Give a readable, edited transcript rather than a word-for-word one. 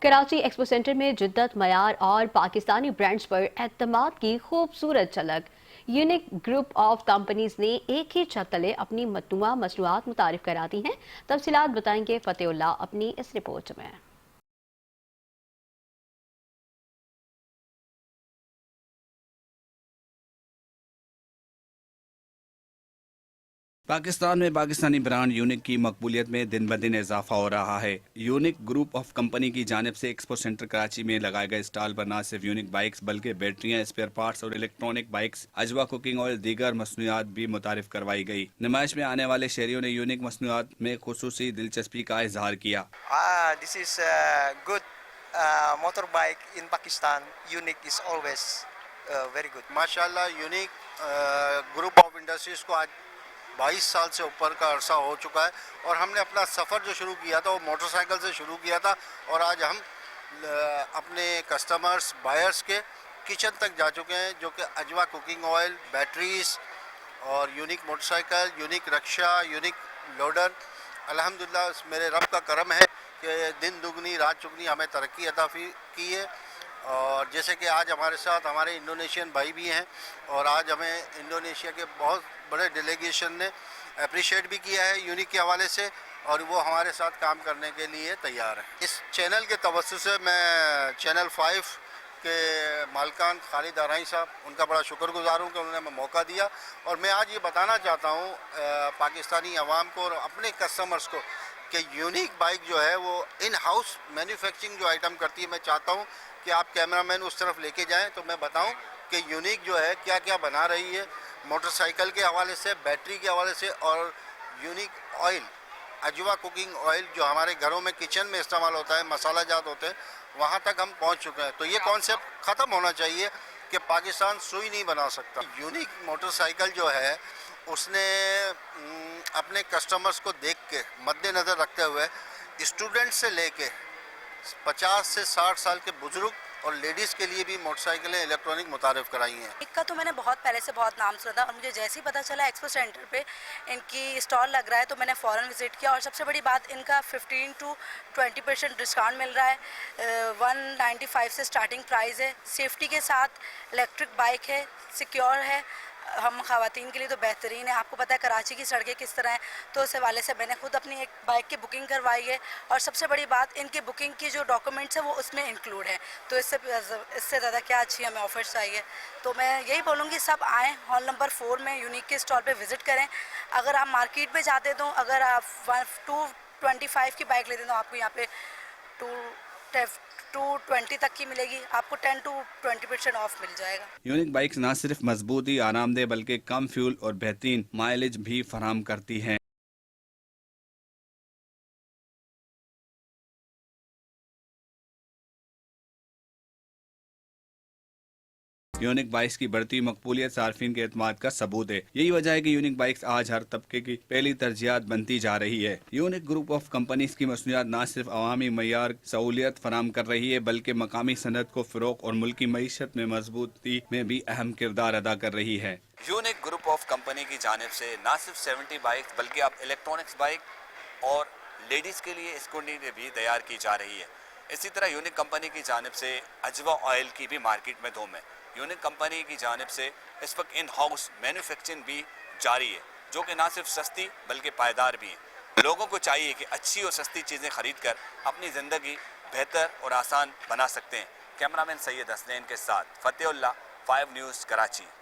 Karachi expo centre में जिद्दत, मयार और पाकिस्तानी ब्रांड्स पर एतमाद की खूबसूरत झलक। यूनिक ग्रुप ऑफ कंपनीज ने एक ही छत तले अपनी मतनुआ मसनूआत मुतारिफ करा दी हैं। तफसीलात बताएंगे फतेहुल्लाह अपनी इस रिपोर्ट में। पाकिस्तान में पाकिस्तानी ब्रांड यूनिक की मकबूलियत में दिन ब दिन इजाफा हो रहा है। यूनिक ग्रुप ऑफ कंपनी की जानिब से एक्सपो सेंटर कराची में लगाए गए स्टॉल पर न सिर्फ यूनिक बाइक्स बल्कि बैटरियां, स्पेयर पार्ट्स और इलेक्ट्रॉनिक बाइक्स, अजवा कुकिंग ऑयल, दीगर मसनूआत भी मुतारिफ करवाई गई। नुमाइश में आने वाले शहरियों ने यूनिक मसनूआत में खुसूसी दिलचस्पी का इजहार किया। This is good motorbike in Pakistan. Unique is always very good. माशाल्लाह यूनिक ग्रुप ऑफ इंडस्ट्रीज़ को आज 22 साल से ऊपर का अरसा हो चुका है और हमने अपना सफ़र जो शुरू किया था वो मोटरसाइकिल से शुरू किया था और आज हम अपने कस्टमर्स बायर्स के किचन तक जा चुके हैं, जो कि अजवा कुकिंग ऑयल, बैटरीज और यूनिक मोटरसाइकिल, यूनिक रक्षा, यूनिक लोडर। अल्हम्दुलिल्लाह मेरे रब का करम है कि दिन दुगनी रात चुगनी हमें तरक्की अता की है। और जैसे कि आज हमारे साथ हमारे इंडोनेशियन भाई भी हैं और आज हमें इंडोनेशिया के बहुत बड़े डेलीगेशन ने अप्रिशिएट भी किया है यूनिक के हवाले से और वो हमारे साथ काम करने के लिए तैयार है। इस चैनल के तवज्जो से मैं चैनल 5 के मालकान खालिद आराई साहब, उनका बड़ा शुक्रगुजार हूँ कि उन्होंने हमें मौका दिया। और मैं आज ये बताना चाहता हूँ पाकिस्तानी अवाम को और अपने कस्टमर्स को कि यूनिक बाइक जो है वो इन हाउस मैन्युफैक्चरिंग जो आइटम करती है। मैं चाहता हूँ कि आप कैमरामैन उस तरफ लेके जाएं तो मैं बताऊं कि यूनिक जो है क्या क्या बना रही है मोटरसाइकिल के हवाले से, बैटरी के हवाले से। और यूनिक ऑयल, अजवा कुकिंग ऑयल जो हमारे घरों में किचन में इस्तेमाल होता है, मसाला जात होते हैं, वहाँ तक हम पहुँच चुके हैं। तो ये कॉन्सेप्ट ख़त्म होना चाहिए कि पाकिस्तान सुई नहीं बना सकता। यूनिक मोटरसाइकिल जो है उसने अपने कस्टमर्स को देख के मद्देनज़र रखते हुए स्टूडेंट से लेके 50 से 60 साल के बुजुर्ग और लेडीज़ के लिए भी मोटरसाइकिलें इलेक्ट्रॉनिक मुतारिफ कराई हैं। इनका तो मैंने बहुत पहले से बहुत नाम सुना था और मुझे जैसे ही पता चला एक्सपो सेंटर पे इनकी स्टॉल लग रहा है तो मैंने फ़ौरन विज़िट किया। और सबसे बड़ी बात, इनका 15 to 20% डिस्काउंट मिल रहा है। 195 से स्टार्टिंग प्राइस है। सेफ्टी के साथ इलेक्ट्रिक बाइक है, सिक्योर है, हम ख़वातीन के लिए तो बेहतरीन है। आपको पता है कराची की सड़कें किस तरह हैं, तो उस हवाले से मैंने खुद अपनी एक बाइक की बुकिंग करवाई है। और सबसे बड़ी बात, इनकी बुकिंग की जो डॉक्यूमेंट्स है वो उसमें इंक्लूड है। तो इससे ज़्यादा क्या अच्छी हमें ऑफर्स चाहिए। तो मैं यही बोलूँगी सब आएँ, हॉल नंबर 4 में यूनिक के स्टॉल पे विज़िट करें। अगर आप मार्केट में जाते तो अगर आप 225 की बाइक लेते तो आपको यहाँ पे 220 तक की मिलेगी, आपको 10 to 20% ऑफ मिल जाएगा। यूनिक बाइक्स न सिर्फ मजबूती, आरामदेह बल्कि कम फ्यूल और बेहतरीन माइलेज भी फराहम करती हैं। यूनिक बाइक्स की बढ़ती मकबूलियत सार्फिन के एतमाद का सबूत है। यही वजह है कि यूनिक बाइक्स आज हर तबके की पहली तरजीहात बनती जा रही है। यूनिक ग्रुप ऑफ कंपनीज की मसनूआत न सिर्फ अवामी मयार सहूलियत फराहम कर रही है बल्कि मकामी सनत को फ़रोग़ और मुल्की मईशत में मजबूती में भी अहम किरदार अदा कर रही है। यूनिक ग्रुप ऑफ कंपनी की जानिब से न सिर्फ 70 बाइक बल्कि अब इलेक्ट्रॉनिक्स बाइक और लेडीज़ के लिए स्कूटी भी तैयार की जा रही है। इसी तरह यूनिक कंपनी की जानिब से अजवा ऑयल की भी मार्केट में धूम है। यूनिक कंपनी की जानिब से इस वक्त इन हाउस मैन्युफैक्चरिंग भी जारी है, जो कि ना सिर्फ सस्ती बल्कि पायदार भी है। लोगों को चाहिए कि अच्छी और सस्ती चीज़ें खरीद कर अपनी ज़िंदगी बेहतर और आसान बना सकते हैं। कैमरामैन सैयद हसनैन के साथ फतेहुल्लाह, 5 न्यूज़, कराची।